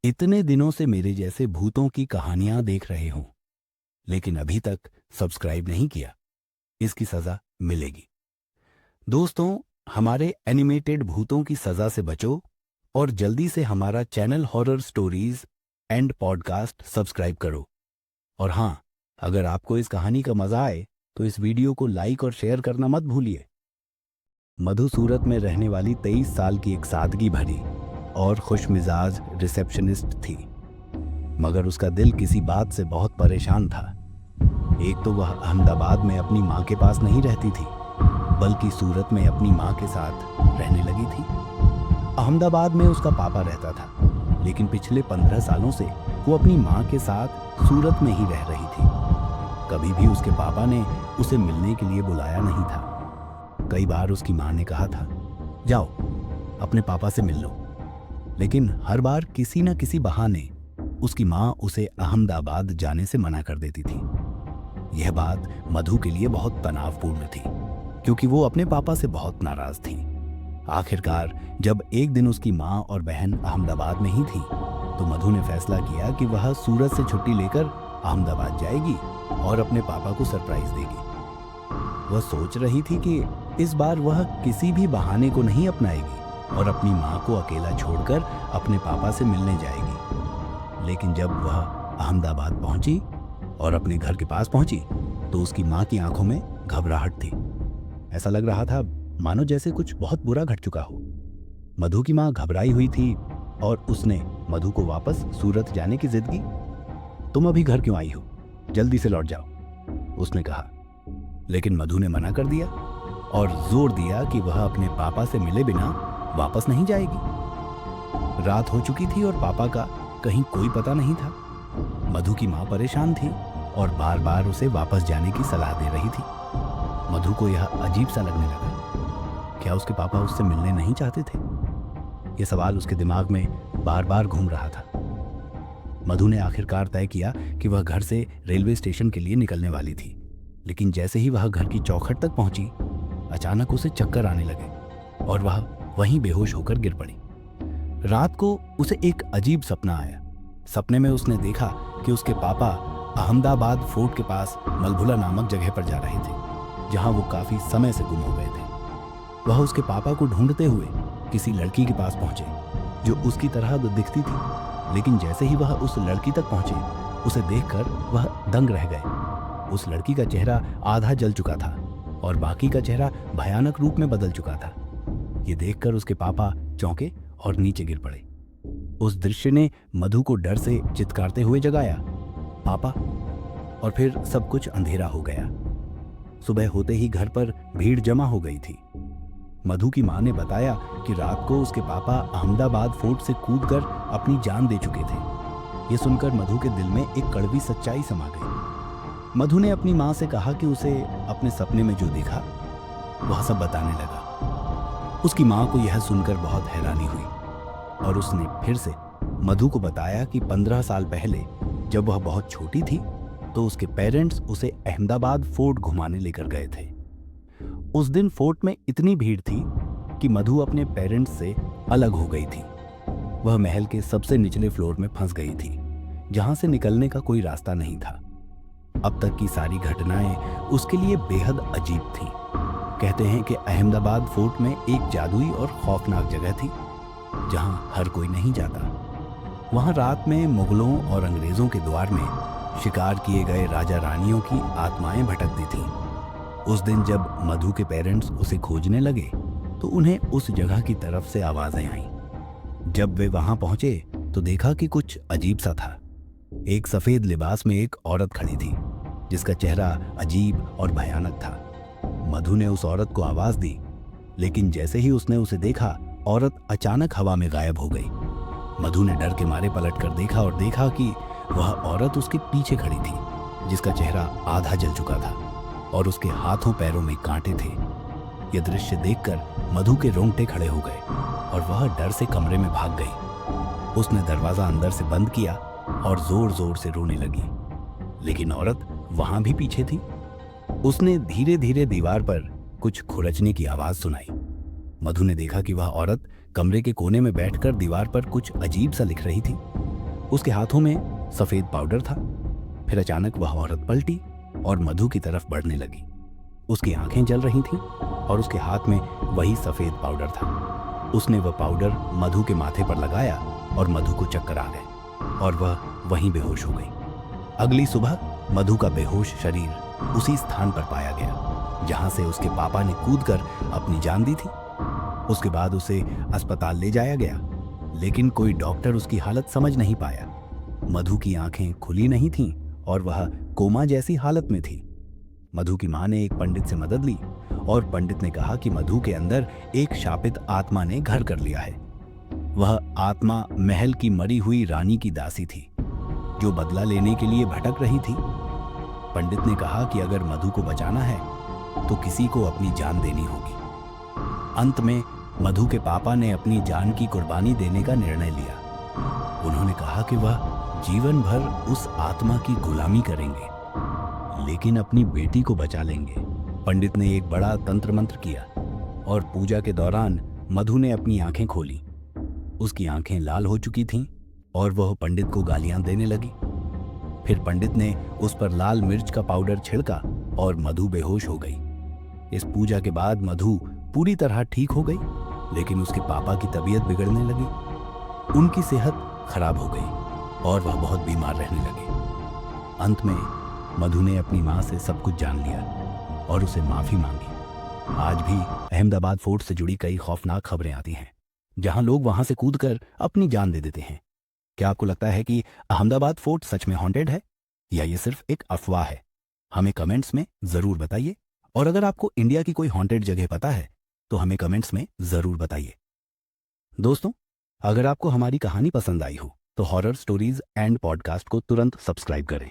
इतने दिनों से मेरे जैसे भूतों की कहानियां देख रहे हो, लेकिन अभी तक सब्सक्राइब नहीं किया, इसकी सजा मिलेगी। दोस्तों, हमारे एनिमेटेड भूतों की सजा से बचो और जल्दी से हमारा channel horror stories and podcast subscribe करो। और हाँ, अगर आपको इस कहानी का मजा आए तो इस वीडियो को लाइक और शेयर करना मत भूलिए। मधु सूरत में रहने वाली 23 साल की एक सादगी भरी और खुश मिजाज रिसेप्शनिस्ट थी, मगर उसका दिल किसी बात से बहुत परेशान था। एक तो वह अहमदाबाद में अपनी माँ के पास नहीं रहती थी, बल्कि सूरत में अपनी माँ के साथ रहने लगी थी। अहमदाबाद में उसका पापा रहता था, लेकिन पिछले 15 सालों से वो अपनी माँ के साथ सूरत में ही रह रही थी। कभी भी उसके पापा ने उसे मिलने के लिए बुलाया नहीं था। कई बार उसकी माँ ने कहा था, जाओ अपने पापा से मिल लो, लेकिन हर बार किसी न किसी बहाने उसकी माँ उसे अहमदाबाद जाने से मना कर देती थी। यह बात मधु के लिए बहुत तनावपूर्ण थी, क्योंकि वो अपने पापा से बहुत नाराज थी। आखिरकार जब एक दिन उसकी माँ और बहन अहमदाबाद में ही थी, तो मधु ने फैसला किया कि वह सूरत से छुट्टी लेकर अहमदाबाद जाएगी और अपने पापा को सरप्राइज देगी। वह सोच रही थी कि इस बार वह किसी भी बहाने को नहीं अपनाएगी और अपनी माँ को अकेला छोड़कर अपने पापा से मिलने जाएगी। लेकिन जब वह अहमदाबाद पहुंची और अपने घर के पास पहुंची, तो उसकी माँ की आंखों में घबराहट थी। ऐसा लग रहा था मानो जैसे कुछ बहुत बुरा घट चुका हो। मधु की माँ घबराई हुई थी और उसने मधु को वापस सूरत जाने की जिद की। तुम अभी घर क्यों आई हो, जल्दी से लौट जाओ, उसने कहा। लेकिन मधु ने मना कर दिया और जोर दिया कि वह अपने पापा से मिले बिना वापस नहीं जाएगी। रात हो चुकी थी और पापा का कहीं कोई पता नहीं था। मधु की माँ परेशान थी और बार बार उसे वापस जाने की सलाह दे रही थी। मधु को यह अजीब सा लगने लगा। क्या उसके पापा उससे मिलने नहीं चाहते थे? यह सवाल उसके दिमाग में बार बार घूम रहा था। मधु ने आखिरकार तय किया कि वह घर से रेलवे स्टेशन के लिए निकलने वाली थी, लेकिन जैसे ही वह घर की चौखट तक पहुंची, अचानक उसे चक्कर आने लगे और वह वहीं बेहोश होकर गिर पड़ी। रात को उसे एक अजीब सपना आया। सपने में उसने देखा कि उसके पापा अहमदाबाद फोर्ट के पास मलभुला नामक जगह पर जा रहे थे, जहां वो काफी समय से गुम हो गए थे। वह उसके पापा को ढूंढते हुए किसी लड़की के पास पहुंचे, जो उसकी तरह दिखती थी। लेकिन जैसे ही वह उस लड़की तक पहुंचे, उसे देखकर वह दंग रह गए। उस लड़की का चेहरा आधा जल चुका था और बाकी का चेहरा भयानक रूप में बदल चुका था। ये देखकर उसके पापा चौंके और नीचे गिर पड़े। उस दृश्य ने मधु को डर से चित्कारते हुए जगाया, पापा। और फिर सब कुछ अंधेरा हो गया। सुबह होते ही घर पर भीड़ जमा हो गई थी। मधु की मां ने बताया कि रात को उसके पापा अहमदाबाद फोर्ट से कूदकर अपनी जान दे चुके थे। ये सुनकर मधु के दिल में एक कड़वी सच्चाई समा गई। मधु ने अपनी मां से कहा कि उसे अपने सपने में जो दिखा वह सब बताने लगा। उसकी मां को यह सुनकर बहुत हैरानी हुई और उसने फिर से मधु को बताया कि 15 साल पहले जब वह बहुत छोटी थी, तो उसके पेरेंट्स उसे अहमदाबाद फोर्ट घुमाने लेकर गए थे। उस दिन फोर्ट में इतनी भीड़ थी कि मधु अपने पेरेंट्स से अलग हो गई थी। वह महल के सबसे निचले फ्लोर में फंस गई थी, जहां से निकलने का कोई रास्ता नहीं था। अब तक की सारी घटनाएं उसके लिए बेहद अजीब थीं। कहते हैं कि अहमदाबाद फोर्ट में एक जादुई और खौफनाक जगह थी, जहां हर कोई नहीं जाता। वहां रात में मुगलों और अंग्रेजों के द्वार में शिकार किए गए राजा रानियों की आत्माएं भटकती थीं। उस दिन जब मधु के पेरेंट्स उसे खोजने लगे, तो उन्हें उस जगह की तरफ से आवाजें आईं। जब वे वहां पहुंचे तो देखा कि कुछ अजीब सा था। एक सफेद लिबास में एक औरत खड़ी थी, जिसका चेहरा अजीब और भयानक था। मधु ने उस औरत को आवाज दी, लेकिन जैसे ही उसने उसे देखा, औरत अचानक हवा में गायब हो गई। मधु ने डर के मारे पलटकर देखा और देखा कि वह औरत उसके पीछे खड़ी थी, जिसका चेहरा आधा जल चुका था और उसके हाथों पैरों में कांटे थे। यह दृश्य देखकर मधु के रोंगटे खड़े हो गए और वह डर से कमरे में भाग गई। उसने दरवाजा अंदर से बंद किया और जोर जोर से रोने लगी, लेकिन औरत वहां भी पीछे थी। उसने धीरे धीरे दीवार पर कुछ खुरचने की आवाज सुनाई। मधु ने देखा कि वह औरत कमरे के कोने में बैठकर दीवार पर कुछ अजीब सा लिख रही थी। उसके हाथों में सफेद पाउडर था। फिर अचानक वह औरत पलटी और मधु की तरफ बढ़ने लगी। उसकी आंखें जल रही थीं और उसके हाथ में वही सफेद पाउडर था। उसने वह पाउडर मधु के माथे पर लगाया और मधु को चक्कर आ गए और वह वहीं बेहोश हो गई। अगली सुबह मधु का बेहोश शरीर उसी स्थान पर पाया गया जहां से उसके पापा ने कूदकर अपनी जान दी थी। उसके बाद उसे अस्पताल ले जाया गया, लेकिन कोई डॉक्टर उसकी हालत समझ नहीं पाया। मधु की आंखें खुली नहीं थीं और वह कोमा जैसी हालत में थी। मधु की मां ने एक पंडित से मदद ली और पंडित ने कहा कि मधु के अंदर एक शापित आत्मा ने घर कर लिया है। वह आत्मा महल की मरी हुई रानी की दासी थी जो बदला लेने के लिए भटक रही थी। पंडित ने कहा कि अगर मधु को बचाना है तो किसी को अपनी जान देनी होगी। अंत में मधु के पापा ने अपनी जान की कुर्बानी देने का निर्णय लिया। उन्होंने कहा कि वह जीवन भर उस आत्मा की गुलामी करेंगे, लेकिन अपनी बेटी को बचा लेंगे। पंडित ने एक बड़ा तंत्र मंत्र किया और पूजा के दौरान मधु ने अपनी आंखें खोली। उसकी आंखें लाल हो चुकी थीं और वह पंडित को गालियां देने लगी। फिर पंडित ने उस पर लाल मिर्च का पाउडर छिड़का और मधु बेहोश हो गई। इस पूजा के बाद मधु पूरी तरह ठीक हो गई, लेकिन उसके पापा की तबीयत बिगड़ने लगी। उनकी सेहत खराब हो गई और वह बहुत बीमार रहने लगे। अंत में मधु ने अपनी मां से सब कुछ जान लिया और उसे माफी मांगी। आज भी अहमदाबाद फोर्ट से जुड़ी कई खौफनाक खबरें आती हैं, जहां लोग वहां से कूदकर अपनी जान दे देते हैं। क्या आपको लगता है कि अहमदाबाद फोर्ट सच में हॉन्टेड है या ये सिर्फ एक अफवाह है? हमें कमेंट्स में जरूर बताइए। और अगर आपको इंडिया की कोई हॉन्टेड जगह पता है तो हमें कमेंट्स में जरूर बताइए। दोस्तों, अगर आपको हमारी कहानी पसंद आई हो तो हॉरर स्टोरीज एंड पॉडकास्ट को तुरंत सब्सक्राइब करें